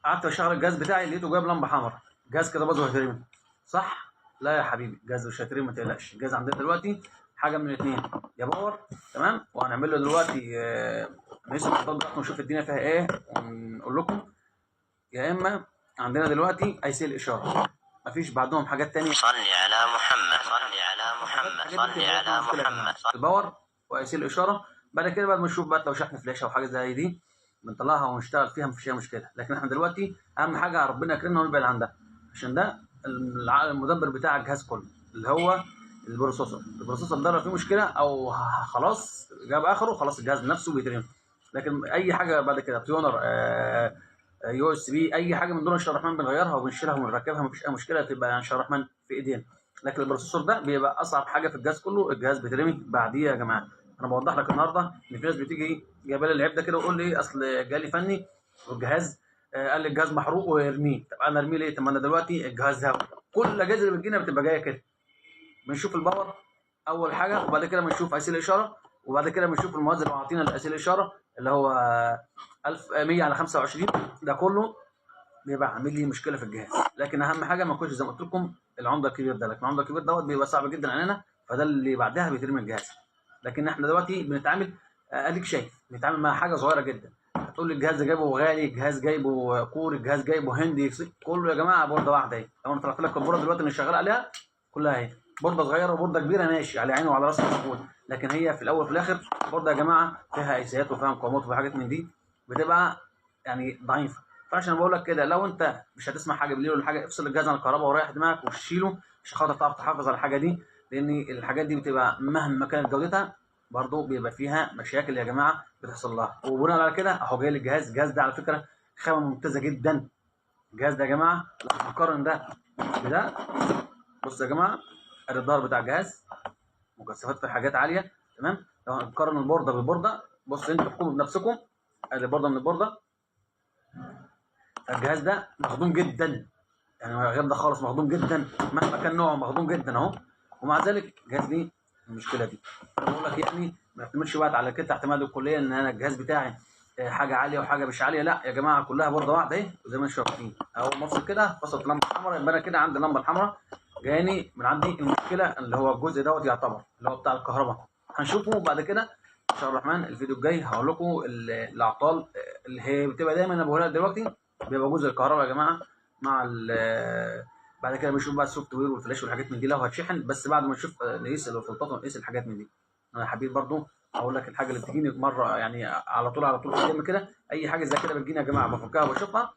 قعدت اشغل الجهاز بتاعي لقيته جايب لمبه حمراء، جهاز كده باظ وهيترمي. صح؟ لا يا حبيبي، الجهاز مش هيترمي ما تقلقش. الجهاز عندنا دلوقتي حاجه من الاثنين، يا باور تمام وهنعمل له دلوقتي نقيس الاعطال بتاعته ونشوف الدنيا فيها ايه ونقول لكم، يا اما عندنا دلوقتي اي سي الاشاره، مفيش بعدهم حاجات تانية. صل على محمد، صل على محمد، صل على محمد. الباور واي سي الاشاره. بعد كده بعد ما نشوف بقى لو شحن فلاشه او حاجه زي دي بنطلعها ونشتغل فيها مفيش اي مشكله. لكن احنا دلوقتي اهم حاجه ربنا يكرمنا ونبعد عن ده، عشان ده المدبر بتاع الجهاز كله اللي هو البروسيسور. البروسيسور ده لو فيه مشكله او خلاص جاب اخره خلاص الجهاز نفسه بيترمي. لكن اي حاجه بعد كده تيونر يو اس بي اي حاجه من دول ان شاء الله الرحمن بنغيرها وبنشيلها ونركبها مفيش اي مشكله، تبقى ان شاء الله الرحمن في ايدينا. لكن البروسيسور ده بيبقى اصعب حاجه في الجهاز كله، الجهاز بيترمي بعديه يا جماعه. انا بوضح لك النهارده ان في ناس بتيجي جايبه لي العيب ده كده ويقول لي اصل جالي فني والجهاز قال لي الجهاز محروق ويرميه. طب انا ارميه ليه؟ طب ما انا دلوقتي الجهاز ده كل الاجهزه اللي بتجينا بتبقى جايه كده. بنشوف الباور اول حاجه وبعد كده بنشوف اي سي الاشاره وبعد كده بنشوف المواد اللي معطينا الاي سي الاشاره اللي هو 1100 على 25. ده كله بيبقى عامل لي مشكله في الجهاز. لكن اهم حاجه ما يكونش زي ما قلت لكم العمده الكبير ده، لكن العمده الكبير دوت بيبقى صعب جدا علينا، فده اللي بعدها بيترمي الجهاز. لكن احنا دلوقتي بنتعامل اديك شايف بنتعامل مع حاجه صغيره جدا. هتقول لي الجهاز ده جايبه غالي، الجهاز جايبه كوري، الجهاز جايبه هندي، كله يا جماعه بورده واحده اهي. لو انا طلعت لك البورده دلوقتي اللي شغال عليها كلها اهي، بورده صغيره وبورده كبيره ماشي على عيني وعلى راسي مسؤول، لكن هي في الاول وفي الاخر بورده يا جماعه فيها ايسيات وفيها مقاومات وفيها حاجات من دي بتبقى يعني ضعيفه. فعشان بقول لك كده لو انت مش هتسمع حاجه بالليل ولا حاجه افصل الجهاز عن الكهرباء وريح دماغك وشيله عشان خاطر تعرف تحافظ على الحاجه دي، لان الحاجات دي بتبقى مهما كانت جودتها برضه بيبقى فيها مشاكل يا جماعه بتحصل لها. وبناء على كده اهو جاي لي الجهاز ده على فكره خامه ممتازه جدا. الجهاز ده يا جماعه لو نقارن ده بده، بصوا يا جماعه ادي الظهر بتاع الجهاز مكثفات في حاجات عاليه تمام. لو هنقارن البورده بالبورده بصوا انتوا احكموا بنفسكم، ادي البورده من البورده. الجهاز ده مخدوم جدا يعني غير ده خالص، مخدوم جدا مهما كان نوعه مخدوم جدا اهو، ومع ذلك جات لي المشكله دي. انا بقول لك يعني ما تعتمدش بقى على كده اعتماد الكليه ان انا الجهاز بتاعي حاجه عاليه وحاجه مش عاليه، لا يا جماعه كلها بورده واحده اهي وزي ما انتم شايفين. اول ما افصل كده فصلت اللمبه الحمراء يبقى انا كده عندي اللمبه الحمراء جاني من عندي المشكله اللي هو الجزء دوت يعتبر اللي هو بتاع الكهرباء. هنشوفه بعد كده ان شاء الله الرحمن. الفيديو الجاي هقول لكم الاعطال اللي هي بتبقى دايما انا بقولها دلوقتي بيبقى جزء الكهرباء يا جماعه مع بعد كده بنشوف بقى السوفت وير والفلاش والحاجات من دي لو هتشحن، بس بعد ما نشوف نقيس الفلتات ونقيس الحاجات من دي. انا حبيت برضو اقول لك الحاجه اللي بتجيني مره يعني على طول قدامي كده، اي حاجه زي كده بتجيني يا جماعه بفكها وبشوفها